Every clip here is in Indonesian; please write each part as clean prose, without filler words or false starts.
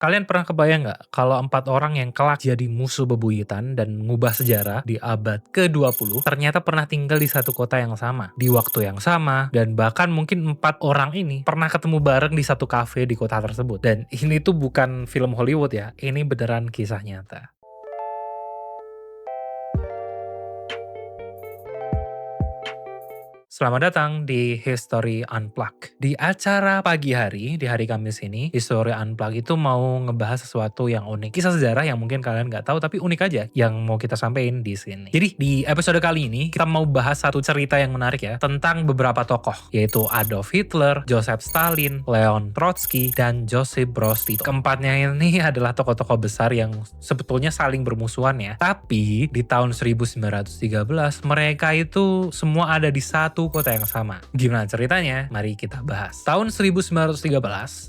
Kalian pernah kebayang nggak kalau 4 orang yang kelak jadi musuh bebuyutan dan ngubah sejarah di abad ke-20 ternyata pernah tinggal di satu kota yang sama, di waktu yang sama, dan bahkan mungkin 4 orang ini pernah ketemu bareng di satu kafe di kota tersebut. Dan ini tuh bukan film Hollywood ya, ini beneran kisah nyata. Selamat datang di History Unplugged. Di acara pagi hari, di hari Kamis ini, History Unplugged itu mau ngebahas sesuatu yang unik. Kisah sejarah yang mungkin kalian nggak tahu, tapi unik aja yang mau kita sampaikan di sini. Jadi di episode kali ini, kita mau bahas satu cerita yang menarik ya, tentang beberapa tokoh, yaitu Adolf Hitler, Joseph Stalin, Leon Trotsky, dan Josip Broz Tito. Keempatnya ini adalah tokoh-tokoh besar yang sebetulnya saling bermusuhan ya. Tapi di tahun 1913, mereka itu semua ada di satu kota yang sama. Gimana ceritanya? Mari kita bahas. Tahun 1913,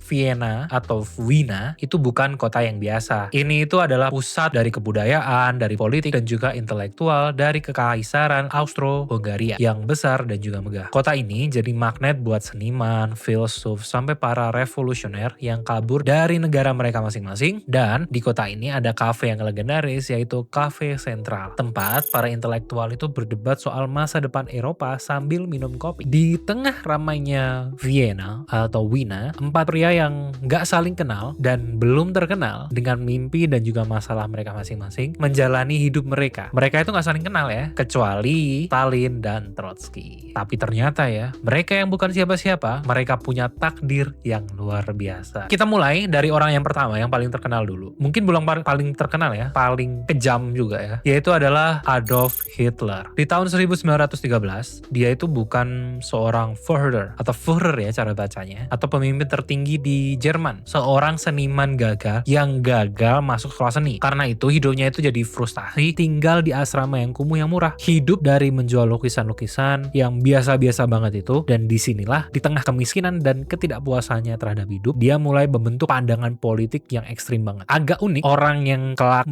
Vienna atau Wina itu bukan kota yang biasa. Ini itu adalah pusat dari kebudayaan, dari politik, dan juga intelektual dari Kekaisaran Austro-Hungaria yang besar dan juga megah. Kota ini jadi magnet buat seniman, filsuf, sampai para revolusioner yang kabur dari negara mereka masing-masing. Dan di kota ini ada kafe yang legendaris, yaitu Cafe Central. Tempat para intelektual itu berdebat soal masa depan Eropa sambil minum kopi. Di tengah ramainya Vienna atau Wina, 4 pria yang gak saling kenal dan belum terkenal dengan mimpi dan juga masalah mereka masing-masing menjalani hidup mereka. Mereka itu gak saling kenal ya, kecuali Stalin dan Trotsky. Tapi ternyata ya, mereka yang bukan siapa-siapa, mereka punya takdir yang luar biasa. Kita mulai dari orang yang pertama, yang paling terkenal dulu. Mungkin belum paling terkenal ya, paling kejam juga ya, yaitu adalah Adolf Hitler. Di tahun 1913, dia itu bukan seorang Führer atau Führer ya cara bacanya, atau pemimpin tertinggi di Jerman, seorang seniman gagal yang gagal masuk sekolah seni. Karena itu hidupnya itu jadi frustasi, tinggal di asrama yang kumuh yang murah, hidup dari menjual lukisan-lukisan yang biasa-biasa banget itu. Dan disinilah di tengah kemiskinan dan ketidakpuasannya terhadap hidup, dia mulai membentuk pandangan politik yang ekstrim banget. Agak unik, orang yang kelak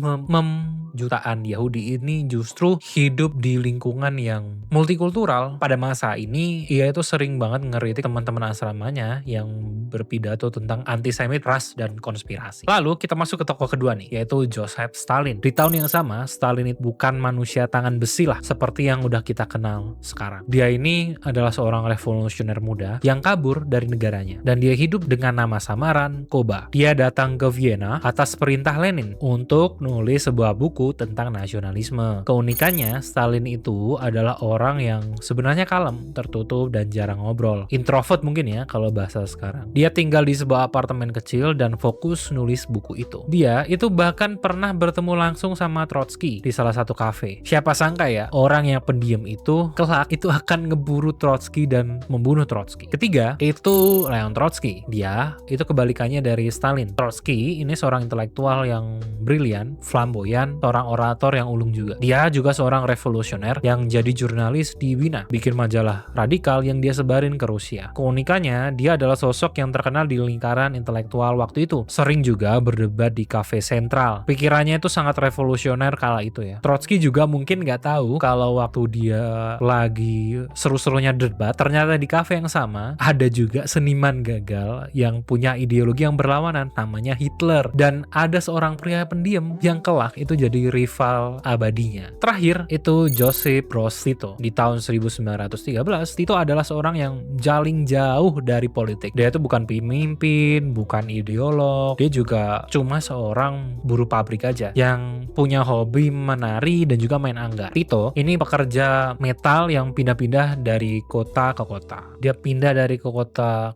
jutaan Yahudi ini justru hidup di lingkungan yang multikultural. Pada masa ini, ia itu sering banget ngeritik teman-teman asramanya yang berpidato tentang antisemit, ras, dan konspirasi. Lalu kita masuk ke tokoh kedua nih, yaitu Joseph Stalin. Di tahun yang sama, Stalin itu bukan manusia tangan besi lah, seperti yang udah kita kenal sekarang. Dia ini adalah seorang revolusioner muda yang kabur dari negaranya, dan dia hidup dengan nama samaran Koba. Dia datang ke Vienna atas perintah Lenin untuk nulis sebuah buku tentang nasionalisme. Keunikannya, Stalin itu adalah orang yang sebenarnya kalem, tertutup, dan jarang ngobrol. Introvert mungkin ya kalau bahasa sekarang. Dia tinggal di sebuah apartemen kecil dan fokus nulis buku itu. Dia itu bahkan pernah bertemu langsung sama Trotsky di salah satu kafe. Siapa sangka ya, orang yang pendiam itu kelak itu akan ngeburu Trotsky dan membunuh Trotsky. Ketiga, itu Leon Trotsky. Dia itu kebalikannya dari Stalin. Trotsky ini seorang intelektual yang brilian, flamboyan, seorang orator yang ulung juga. Dia juga seorang revolusioner yang jadi jurnalis di Wina, bikin majalah radikal yang dia sebarin ke Rusia. Keunikannya, dia adalah sosok yang terkenal di lingkaran intelektual waktu itu. Sering juga berdebat di Cafe Central. Pikirannya itu sangat revolusioner kala itu ya. Trotsky juga mungkin nggak tahu kalau waktu dia lagi seru-serunya debat, ternyata di kafe yang sama ada juga seniman gagal yang punya ideologi yang berlawanan, namanya Hitler. Dan ada seorang pria pendiam yang kelak itu jadi rival abadinya. Terakhir itu Josip Broz Tito. Di tahun 1913, Tito adalah seorang yang jaling jauh dari politik. Dia itu bukan pemimpin, bukan ideolog. Dia juga cuma seorang buruh pabrik aja yang punya hobi menari dan juga main anggar. Tito ini pekerja metal yang pindah-pindah dari kota ke kota. Dia pindah dari kota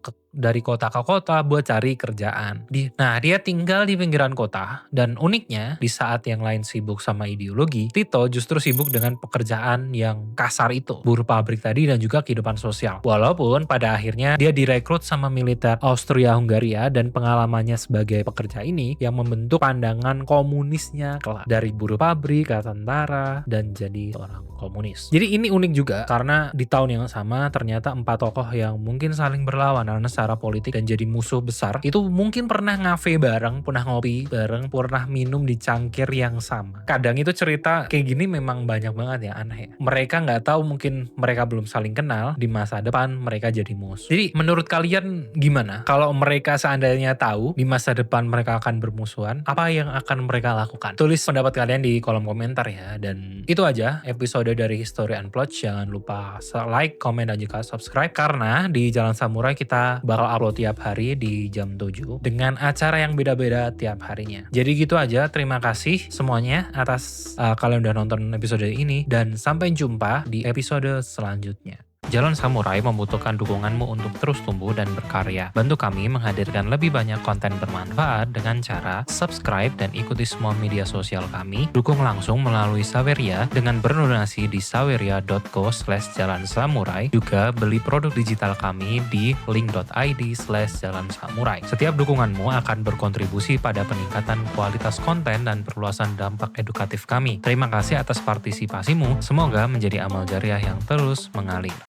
ke kota buat cari kerjaan. Nah, dia tinggal di pinggiran kota, dan uniknya di saat yang lain sibuk sama ideologi, Tito justru sibuk dengan pekerjaan yang kasar itu, buruh pabrik tadi dan juga kehidupan sosial. Walaupun pada akhirnya dia direkrut sama militer Austria-Hungaria, dan pengalamannya sebagai pekerja ini yang membentuk pandangan komunisnya kelak, dari buruh pabrik ke tentara dan jadi orang komunis. Jadi ini unik juga karena di tahun yang sama ternyata 4 tokoh yang mungkin saling berlawan karena secara politik dan jadi musuh besar, itu mungkin pernah ngafe bareng, pernah ngopi bareng, pernah minum di cangkir yang sama. Kadang itu cerita kayak gini memang banyak banget ya, aneh ya. Mereka nggak tahu, mungkin mereka belum saling kenal, di masa depan mereka jadi musuh. Jadi menurut kalian gimana? Kalau mereka seandainya tahu di masa depan mereka akan bermusuhan, apa yang akan mereka lakukan? Tulis pendapat kalian di kolom komentar ya. Dan itu aja episode dari History Unplugged. Jangan lupa like, komen, dan juga subscribe, karena di Jalan Samurai kita bakal upload tiap hari di jam 7 dengan acara yang beda-beda tiap harinya. Jadi gitu aja, terima kasih semuanya atas kalian udah nonton episode ini, dan sampai jumpa di episode selanjutnya. Jalan Samurai membutuhkan dukunganmu untuk terus tumbuh dan berkarya. Bantu kami menghadirkan lebih banyak konten bermanfaat dengan cara subscribe dan ikuti semua media sosial kami. Dukung langsung melalui Saweria dengan berdonasi di saweria.co/jalansamurai. Juga beli produk digital kami di link.id/jalansamurai. Setiap dukunganmu akan berkontribusi pada peningkatan kualitas konten dan perluasan dampak edukatif kami. Terima kasih atas partisipasimu. Semoga menjadi amal jariah yang terus mengalir.